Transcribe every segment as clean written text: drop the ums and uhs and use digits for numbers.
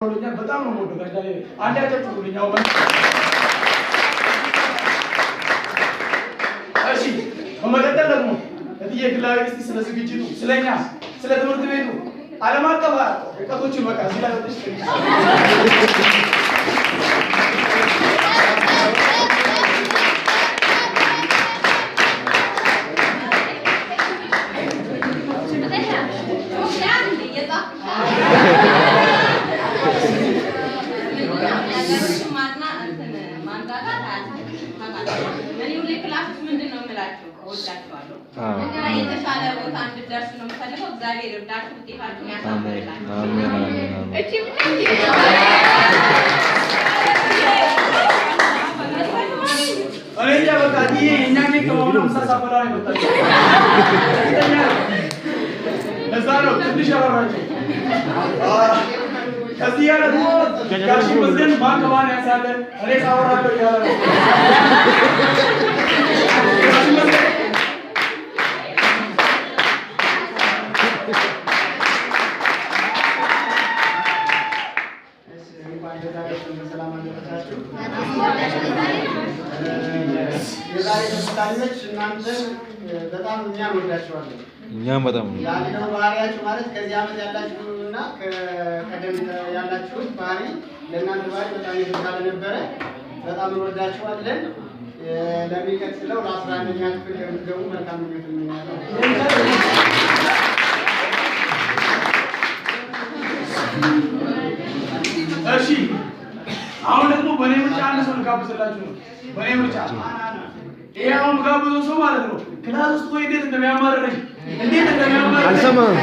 በጣም ነው ወደ ጋር አንዳቸው ሁሉኛው እሺ በመቀጠል ደግሞ እትዬ ግላዊ እስቲ ስለ ዝግጅቱ ስለኛ ስለ ትምህርት ቤቱ ዓለም አቀፍ እውቀቶችን በቃ እዚህ ላይ ወጥሽ የተሻለ ቦታ እንድትደርሱ ነው የምፈልገው። እግዚአብሔር ይርዳችሁ፣ ውጤታችሁን ያሳምርላችሁ። አሜን አሜን አሜን። እቺ አሬ በቃ ዲዬ እኛ ከመሆኑ መሳሳበላ ነው የመጣው። ለዛ ነው ትንሽ አወራችሁ። ከዚህ ያለ ደግሞ ጋሽ መስገን ማከባን ያሳለ እኔ ሳወራለሁ ያለ በጣም እኛም ወዳችኋለን። እኛም በጣም ያለው ባህሪያችሁ ማለት ከዚህ ዓመት ያላችሁና ከቀደም ያላችሁት ባህሪ ለእናንተ ባህሪ በጣም የተሻለ ነበረ። በጣም እንወዳችኋለን። ለሚቀጥለው ለ11ኛ ክፍል የምትገቡ መልካም ምኞት እንመኛለን። እሺ አሁን ደግሞ በኔ ምርጫ አንድ ሰው ልጋብዝላችሁ ነው። በኔ ምርጫ ይሄ አሁን ጋብዘው ሰው ማለት ነው። ክላስ ውስጥ ወይ እንዴት እንደሚያማርረኝ አልሰማም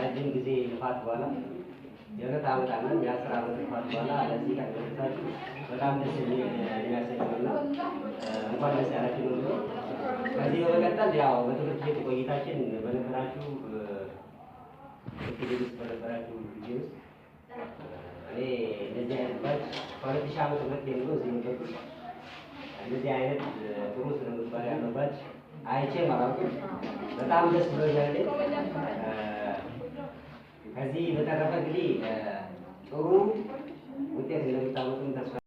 ረጅም ጊዜ ልፋት በኋላ የሁለት ዓመት አመት የ10 ዓመት ልፋት በኋላ ለዚህ ከደረሳችሁ በጣም ደስ የሚያሰኝና እንኳን ደስ ያላችሁ ነው። ከዚህ በመቀጠል ያው በትምህርት ቤት ቆይታችን በነበራችሁ ጊዜ ውስጥ በነበራችሁ ጊዜ ውስጥ እኔ እንደዚህ አይነት ባች ከ2000 ዓመት ምህረት ጀምሮ እዚህ ነበርኩ። እንደዚህ አይነት ጥሩ ስነ ምግባር ያለው ባች አይቼም አላውቅም። በጣም ደስ ብሎኛል። ከዚህ በተረፈ እንግዲህ ጥሩ ውጤት እንደምታመጡ ተስፋ